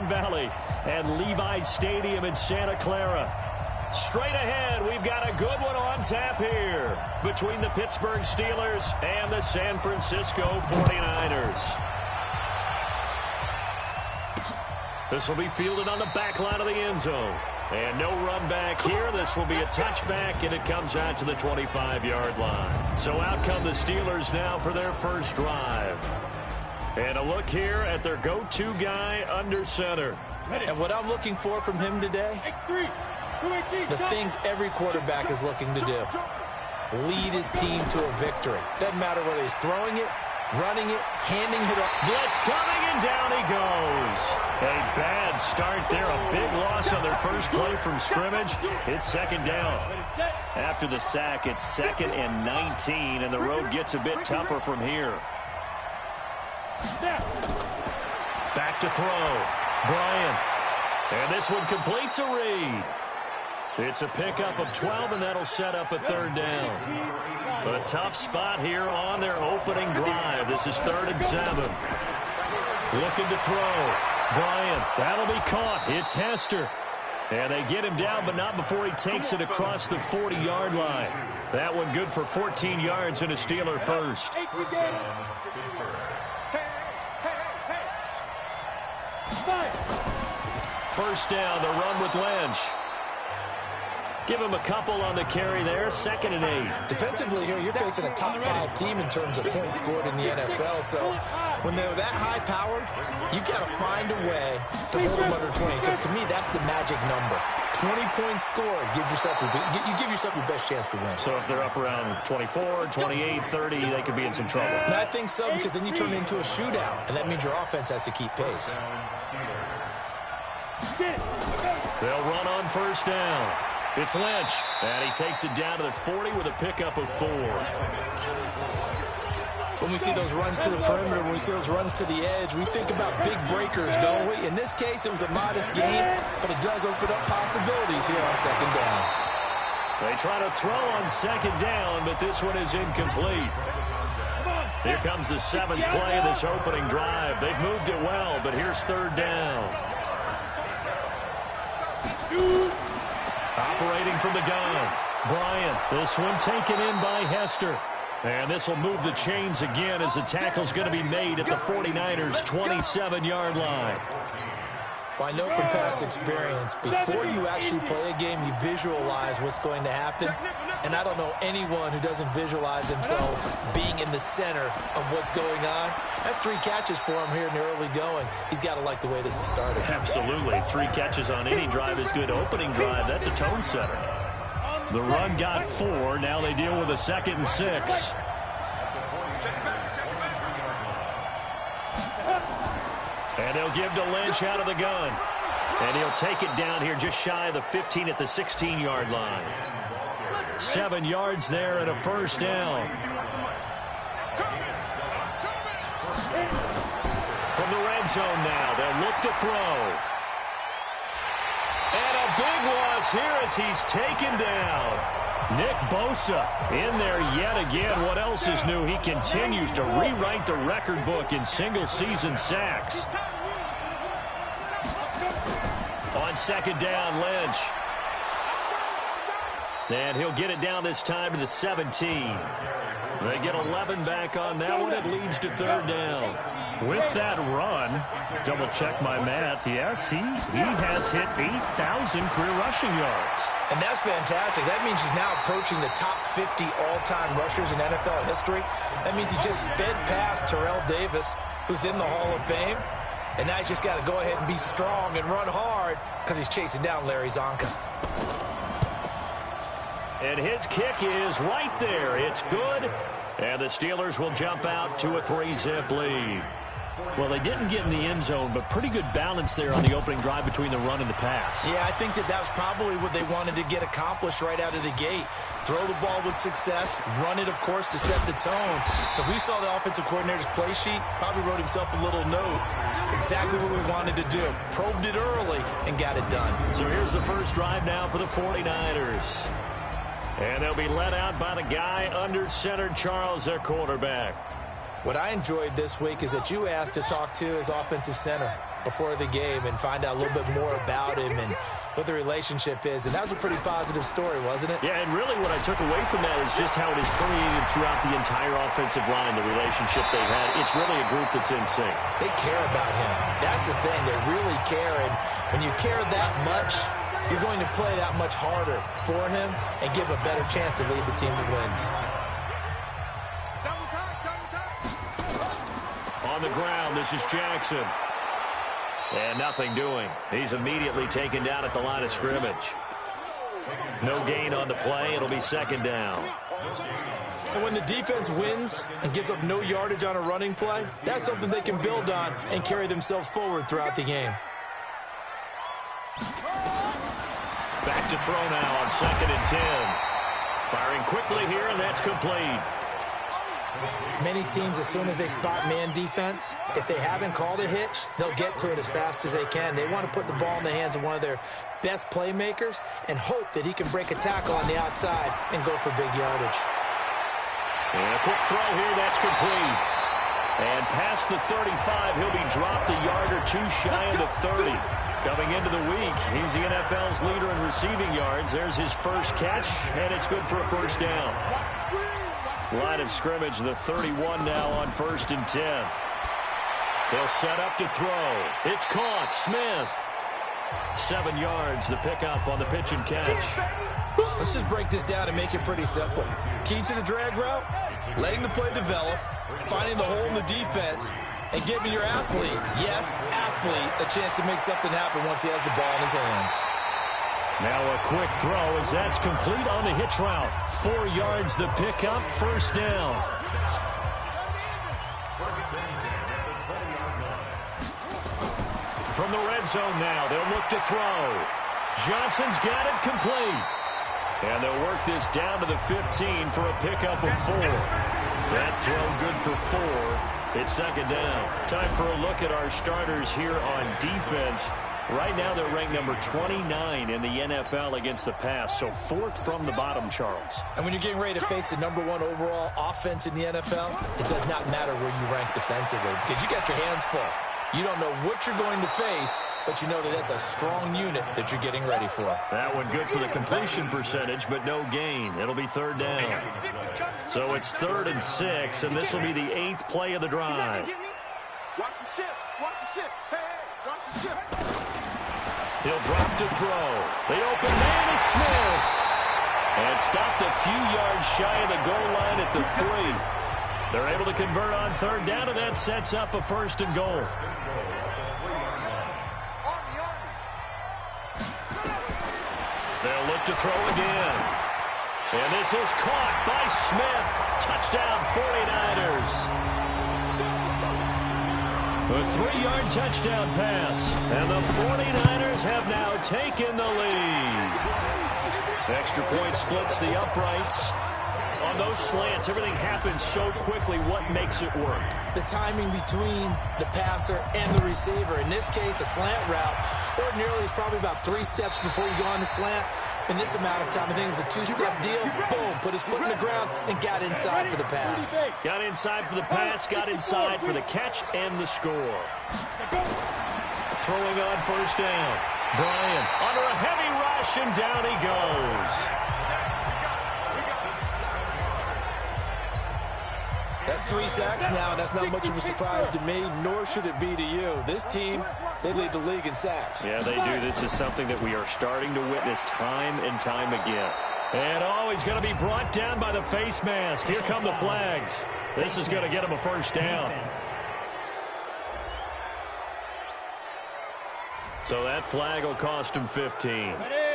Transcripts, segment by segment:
Valley and Levi Stadium in Santa Clara. Straight ahead, we've got a good one on tap here between the Pittsburgh Steelers and the San Francisco 49ers. This will be fielded on the back line of the end zone. And no run back here. This will be a touchback, and it comes out to the 25-yard line. So out come the Steelers now for their first drive. And a look here at their go-to guy under center. And what I'm looking for from him today, the things every quarterback is looking to do. Lead his team to a victory. Doesn't matter whether he's throwing it, running it, handing it off. Blitz coming, and down he goes. A bad start there. A big loss on their first play from scrimmage. It's second down. After the sack, it's 2nd and 19, and the road gets a bit tougher from here. Back to throw. Bryant. And this one complete to Reed. It's a pickup of 12, and that'll set up a third down. A tough spot here on their opening drive. This is 3rd and 7. Looking to throw. Bryant. That'll be caught. It's Hester. And they get him down, but not before he takes it across the 40-yard line. That one good for 14 yards and a Steeler first. First down, the run with Lynch. Give him a couple on the carry there. 2nd and 8. Defensively here, you're facing a top 5 team in terms of points scored in the NFL. So when they're that high-powered, you've got to find a way to hold them under 20. Because to me, that's the magic number. 20 points scored. You give yourself your best chance to win. So if they're up around 24, 28, 30, they could be in some trouble. And I think so, because then you turn it into a shootout. And that means your offense has to keep pace. They'll run on first down. It's Lynch, and he takes it down to the 40 with a pickup of 4. When we see those runs to the perimeter, when we see those runs to the edge, we think about big breakers, don't we? In this case, it was a modest gain, but it does open up possibilities here on 2nd down. They try to throw on 2nd down, but this one is incomplete. Here comes the 7th play of this opening drive. They've moved it well, but here's 3rd down. Operating from the gun. Bryant. This one taken in by Hester. And this will move the chains again as the tackle's going to be made at the 49ers' 27-yard line. Well, I know from past experience, before you actually play a game, you visualize what's going to happen. And I don't know anyone who doesn't visualize themselves being in the center of what's going on. That's 3 catches for him here in the early going. He's got to like the way this is started. Absolutely. 3 catches on any drive is good. Opening drive, that's a tone setter. The run got 4. Now they deal with a 2nd and 6. And they'll give to Lynch out of the gun. And he'll take it down here just shy of the 15 at the 16-yard line. 7 yards there and a first down. From the red zone now, they'll look to throw. And a big loss here as he's taken down. Nick Bosa in there yet again. What else is new? He continues to rewrite the record book in single-season sacks. On 2nd down, Lynch. And he'll get it down this time to the 17. They get 11 back on that one. It leads to 3rd down. With that run, double-check my math, yes, he has hit 8,000 career rushing yards. And that's fantastic. That means he's now approaching the top 50 all-time rushers in NFL history. That means he just sped past Terrell Davis, who's in the Hall of Fame. And now he's just got to go ahead and be strong and run hard because he's chasing down Larry Zonka. And his kick is right there. It's good. And the Steelers will jump out to a 3-zip lead. Well, they didn't get in the end zone, but pretty good balance there on the opening drive between the run and the pass. Yeah, I think that was probably what they wanted to get accomplished right out of the gate. Throw the ball with success, run it, of course, to set the tone. So we saw the offensive coordinator's play sheet, probably wrote himself a little note. Exactly what we wanted to do. Probed it early and got it done. So here's the first drive now for the 49ers. And they'll be led out by the guy under center, Charles, their quarterback. What I enjoyed this week is that you asked to talk to his offensive center before the game and find out a little bit more about him and what the relationship is. And that was a pretty positive story, wasn't it? Yeah, and really what I took away from that is just how it is permeated throughout the entire offensive line, the relationship they've had. It's really a group that's in sync. They care about him. That's the thing. They really care. And when you care that much, you're going to play that much harder for him and give a better chance to lead the team that wins. On the ground, this is Jackson. And nothing doing. He's immediately taken down at the line of scrimmage. No gain on the play. It'll be second down. And when the defense wins and gives up no yardage on a running play, that's something they can build on and carry themselves forward throughout the game. Back to throw now on 2nd and 10. Firing quickly here, and that's complete. Many teams, as soon as they spot man defense, if they haven't called a hitch, they'll get to it as fast as they can. They want to put the ball in the hands of one of their best playmakers and hope that he can break a tackle on the outside and go for big yardage. And a quick throw here, that's complete. And past the 35, he'll be dropped a yard or two shy of the 30. Coming into the week, he's the NFL's leader in receiving yards. There's his first catch, and it's good for a first down. Line of scrimmage, the 31 now on 1st and 10. They'll set up to throw. It's caught. Smith. 7 yards, the pickup on the pitch and catch. Let's just break this down and make it pretty simple. Key to the drag route, letting the play develop, finding the hole in the defense, and giving your athlete, yes, athlete, a chance to make something happen once he has the ball in his hands. Now a quick throw as that's complete on the hitch route. 4 yards the pickup, first down. From the red zone now, they'll look to throw. Johnson's got it complete. And they'll work this down to the 15 for a pickup of 4. That throw good for 4. It's second down. Time for a look at our starters here on defense. Right now, they're ranked number 29 in the NFL against the pass, so 4th from the bottom, Charles. And when you're getting ready to face the number 1 overall offense in the NFL, it does not matter where you rank defensively because you got your hands full. You don't know what you're going to face, but you know that that's a strong unit that you're getting ready for. That one good for the completion percentage, but no gain. It'll be 3rd down. So it's 3rd and 6, and this will be the 8th play of the drive. Watch the ship. Watch the ship. Hey, watch the ship. He'll drop to throw. The open man is Smith. And stopped a few yards shy of the goal line at the 3. They're able to convert on 3rd down, and that sets up a 1st and goal. They'll look to throw again. And this is caught by Smith. Touchdown, 49ers. A 3-yard touchdown pass, and the 49ers have now taken the lead. Extra point splits the uprights. On those slants, everything happens so quickly. What makes it work? The timing between the passer and the receiver. In this case, a slant route. Ordinarily, it's probably about 3 steps before you go on the slant. In this amount of time, I think it was a 2-step deal. Boom, put his foot in the ground and got inside for the pass. Got inside for the pass, got inside for the catch and the score. Throwing on 1st down. Bryant under a heavy rush, and down he goes. That's 3 sacks now, and that's not much of a surprise to me, nor should it be to you. This team, they lead the league in sacks. Yeah, they do. This is something that we are starting to witness time and time again. And he's going to be brought down by the face mask. Here come the flags. This is going to get him a 1st down. So that flag will cost him 15.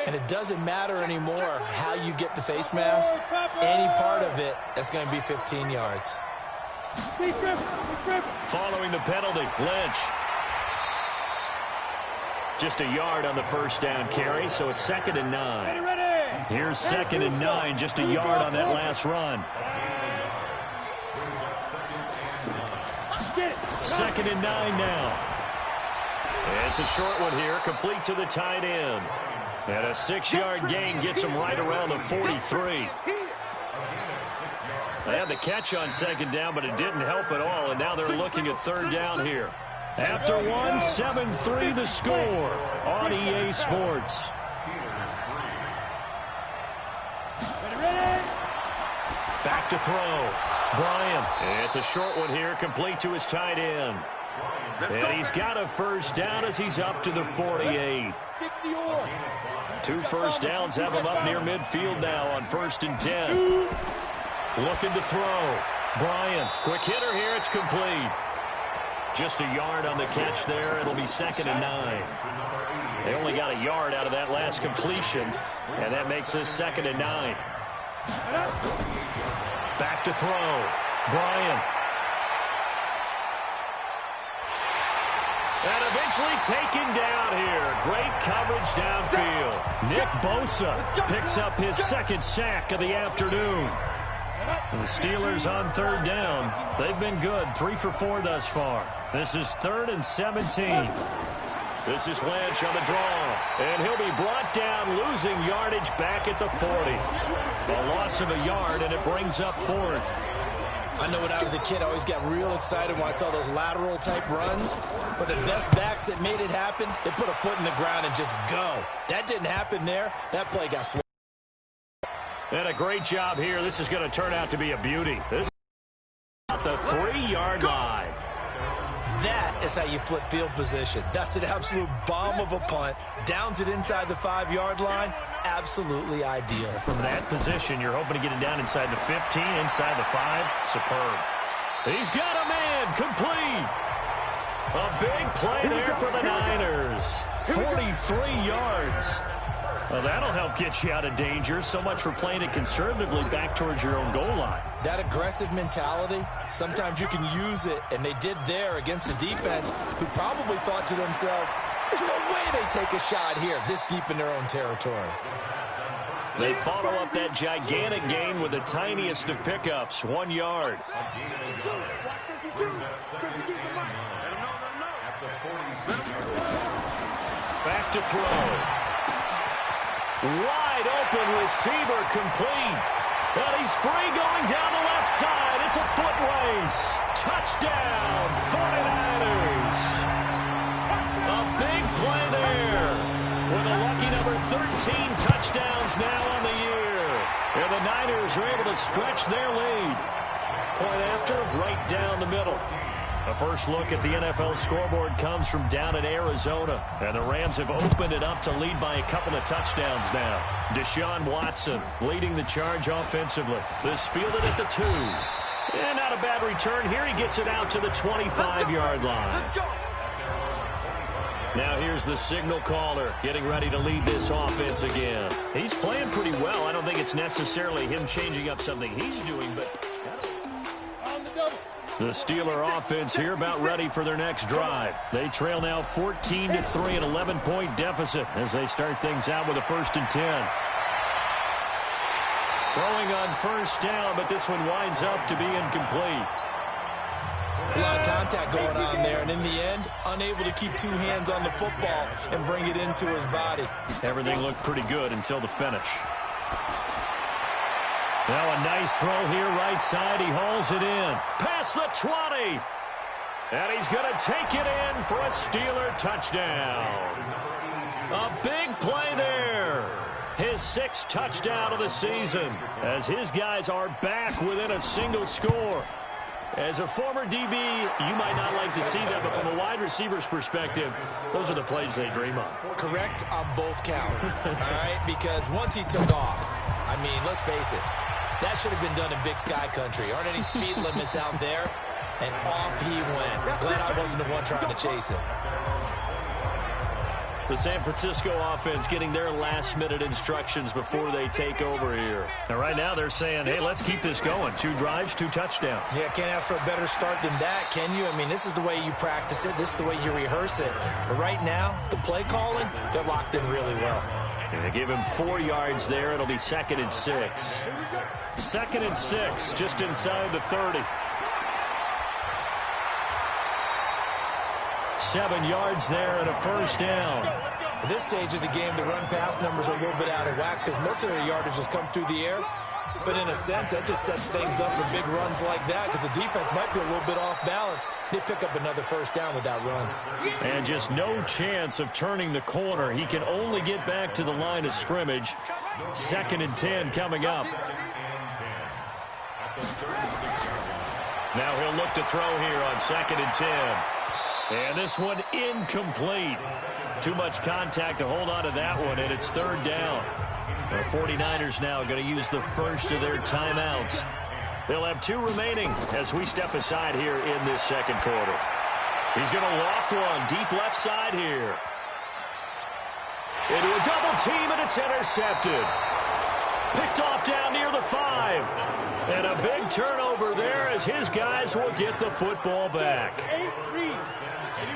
And it doesn't matter anymore how you get the face mask. Any part of it, that's going to be 15 yards. Following the penalty, Lynch. Just a yard on the 1st down carry, so it's 2nd and 9. Here's 2nd and 9, just a yard on that last run. 2nd and 9 now. It's a short one here, complete to the tight end. And a 6-yard gain gets him right around the 43. They had the catch on second down, but it didn't help at all, and now they're looking at third down here. After one, 7-3 the score on EA Sports. Back to throw. Bryant. It's a short one here, complete to his tight end. And he's got a first down as he's up to the 48. 2 first downs have him up near midfield now on 1st and 10. Looking to throw. Bryant, quick hitter here, it's complete. Just a yard on the catch there. It'll be 2nd and 9. They only got a yard out of that last completion, and that makes this 2nd and 9. Back to throw. Bryant. And eventually taken down here. Great coverage downfield. Nick Bosa picks up his 2nd sack of the afternoon. And the Steelers on 3rd down. They've been good. 3 for 4 thus far. This is 3rd and 17. This is Lynch on the draw. And he'll be brought down, losing yardage back at the 40. A loss of a yard, and it brings up 4th. I know when I was a kid, I always got real excited when I saw those lateral-type runs. But the best backs that made it happen, they put a foot in the ground and just go. That didn't happen there. That play got swung. And a great job here. This is going to turn out to be a beauty. This is at the 3-yard line. That is how you flip field position. That's an absolute bomb of a punt. Downs it inside the 5-yard line. Absolutely ideal. From that position, you're hoping to get it down inside the 15, inside the 5. Superb. He's got a man. Complete. A big play there for the Niners. 43 yards. Well, that'll help get you out of danger. So much for playing it conservatively back towards your own goal line. That aggressive mentality, sometimes you can use it, and they did there against a defense who probably thought to themselves, there's no way they take a shot here this deep in their own territory. They follow up that gigantic gain with the tiniest of pickups, 1 yard. Back to throw. Wide open receiver complete. And he's free going down the left side. It's a foot race. Touchdown, 49ers. A big play there. With a lucky number 13 touchdowns now on the year. And the Niners are able to stretch their lead. Point after, right down the middle. A first look at the NFL scoreboard comes from down in Arizona. And the Rams have opened it up to lead by a couple of touchdowns now. Deshaun Watson leading the charge offensively. This fielded at the 2. And not a bad return here. He gets it out to the 25-yard line. Now here's the signal caller getting ready to lead this offense again. He's playing pretty well. I don't think it's necessarily him changing up something he's doing, but the Steeler offense here about ready for their next drive. They trail now 14-3, an 11-point deficit as they start things out with a 1st and 10. Throwing on 1st down, but this one winds up to be incomplete. It's a lot of contact going on there, and in the end, unable to keep 2 hands on the football and bring it into his body. Everything looked pretty good until the finish. Now a nice throw here right side. He hauls it in. Past the 20. And he's going to take it in for a Steeler touchdown. A big play there. His 6th touchdown of the season as his guys are back within a single score. As a former DB, you might not like to see that, but from a wide receiver's perspective, those are the plays they dream of. Correct on both counts, all right? Because once he took off, I mean, let's face it, that should have been done in Big Sky Country. Aren't any speed limits out there? And off he went. Glad I wasn't the one trying to chase him. The San Francisco offense getting their last-minute instructions before they take over here. And right now they're saying, hey, let's keep this going. 2 drives, 2 touchdowns. Yeah, can't ask for a better start than that, can you? I mean, this is the way you practice it. This is the way you rehearse it. But right now, the play calling, they're locked in really well. And they give him 4 yards there. It'll be 2nd and 6. 2nd and 6, just inside the 30. 7 yards there and a 1st down. At this stage of the game, the run-pass numbers are a little bit out of whack because most of their yardage has come through the air. but in a sense, that just sets things up for big runs like that because the defense might be a little bit off balance. They pick up another first down with that run. And just no chance of turning the corner. He can only get back to the line of scrimmage. 2nd and 10 coming up. Now he'll look to throw here on 2nd and 10. And this one incomplete. Too much contact to hold on to that one, and it's 3rd down. The 49ers now going to use the first of their timeouts. They'll have 2 remaining as we step aside here in this 2nd quarter. He's going to loft one deep left side here. Into a double team, and it's intercepted. Picked off down near the 5. And a big turnover there as his guys will get the football back.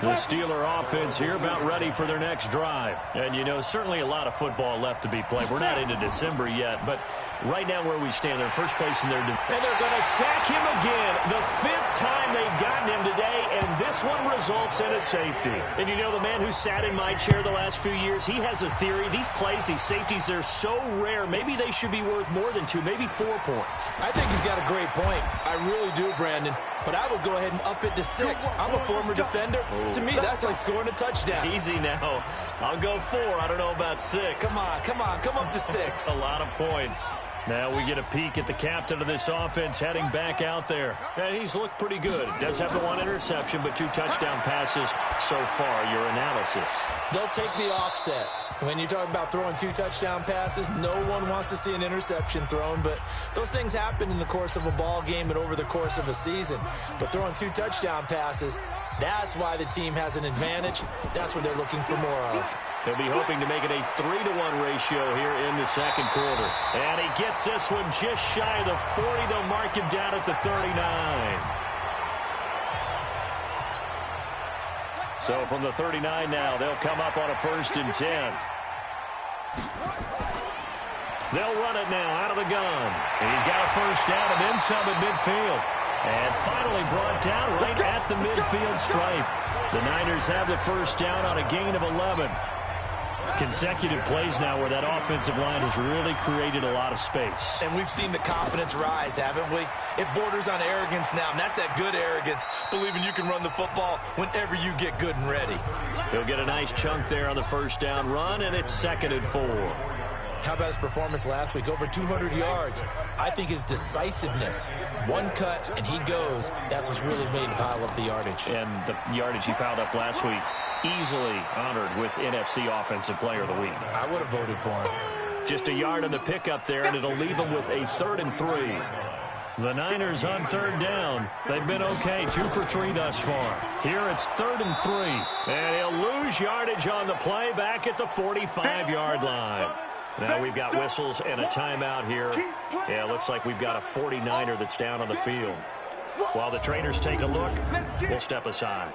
The Steeler offense here about ready for their next drive. And, you know, certainly a lot of football left to be played. We're not into December yet, but right now where we stand, they're first place in their division. And they're going to sack him again. The 5th time they've gotten him today, and this one results in a safety. And, you know, the man who sat in my chair the last few years, he has a theory. These plays, these safeties, they're so rare. Maybe they should be worth more than 2, maybe 4 points. I think he's got a great point. I really do, Brandon. But I would go ahead and up it to 6. I'm a former defender. To me, that's like scoring a touchdown. Easy now. I'll go 4. I don't know about 6. Come on. Come up to 6. A lot of points. Now we get a peek at the captain of this offense heading back out there. And he's looked pretty good. Does have the 1 interception, but 2 touchdown passes so far. Your analysis. They'll take the offset. When you talk about throwing 2 touchdown passes, no one wants to see an interception thrown, but those things happen in the course of a ball game and over the course of a season. But throwing 2 touchdown passes, that's why the team has an advantage. That's what they're looking for more of. They'll be hoping to make it a 3-to-1 ratio here in the 2nd quarter. And he gets this one just shy of the 40. They'll mark him down at the 39. So from the 39 now, they'll come up on a 1st and 10. They'll run it now out of the gun. And he's got a first down and then some at midfield. And finally brought down right at the midfield stripe. The Niners have the first down on a gain of 11. Consecutive plays now where that offensive line has really created a lot of space. And we've seen the confidence rise, haven't we? It borders on arrogance now, and that's that good arrogance, believing you can run the football whenever you get good and ready. He'll get a nice chunk there on the first down run, and it's 2nd and 4. How about his performance last week? Over 200 yards. I think his decisiveness, 1 cut, and he goes. That's what's really made him pile up the yardage. And the yardage he piled up last week, easily honored with NFC Offensive Player of the Week. I would have voted for him. Just a yard on the pickup there, and it'll leave him with a 3rd and 3. The Niners on 3rd down. They've been okay, 2 for 3 thus far. Here it's 3rd and 3. And he'll lose yardage on the play back at the 45-yard line. Now we've got whistles and a timeout here. Yeah, looks like we've got a 49er that's down on the field. While the trainers take a look, we'll step aside.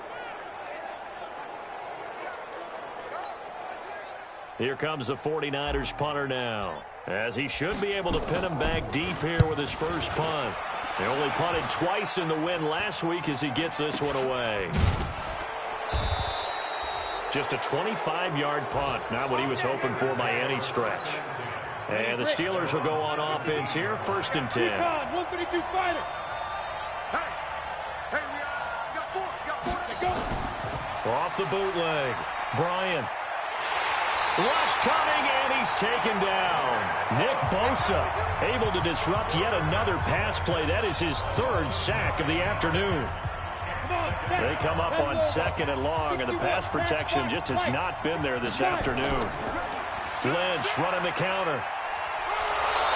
Here comes the 49ers punter now, as he should be able to pin him back deep here with his first punt. He only punted twice in the win last week as he gets this one away. Just a 25-yard punt, not what he was hoping for by any stretch. And the Steelers will go on offense here, 1st and 10. Off the bootleg, Bryant. Rush coming, and he's taken down. Nick Bosa able to disrupt yet another pass play. That is his 3rd sack of the afternoon. They come up on 2nd and long, and the pass protection just has not been there this afternoon. Lynch running the counter.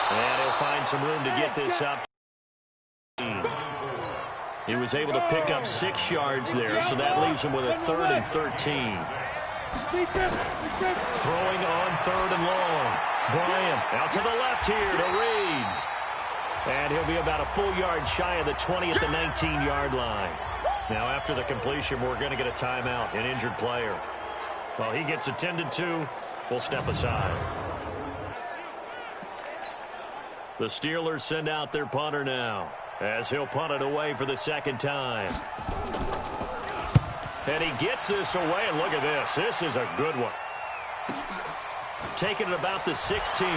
And he'll find some room to get this up. He was able to pick up 6 yards there, so that leaves him with a 3rd and 13. Throwing on 3rd and long. Bryant out to the left here to Reed. And he'll be about a full yard shy of the 20 at the 19-yard line. Now after the completion, we're going to get a timeout, an injured player. While he gets attended to, we'll step aside. The Steelers send out their punter now, as he'll punt it away for the 2nd time. And he gets this away, and look at this. This is a good one. Taking it about the 16.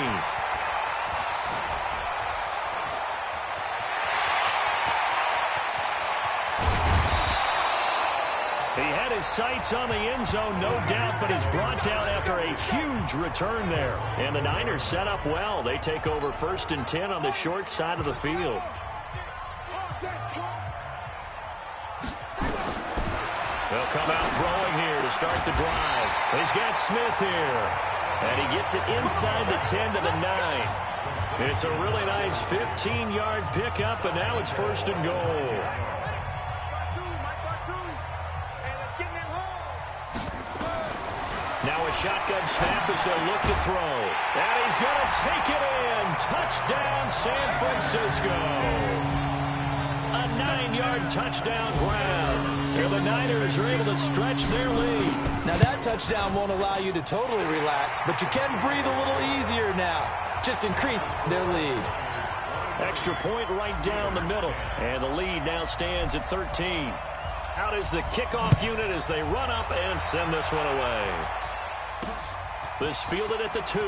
He had his sights on the end zone, no doubt, but is brought down after a huge return there. And the Niners set up well. They take over 1st and 10 on the short side of the field. They'll come out throwing here to start the drive. He's got Smith here. And he gets it inside the 10 to the 9. It's a really nice 15-yard pickup, and now it's 1st and goal. Now a shotgun snap as they look to throw. And he's going to take it in. Touchdown, San Francisco. A 9-yard touchdown grab. Here the Niners are able to stretch their lead. Now that touchdown won't allow you to totally relax, but you can breathe a little easier now. Just increased their lead. Extra point right down the middle. And the lead now stands at 13. Out is the kickoff unit as they run up and send this one away. This fielded at the 2.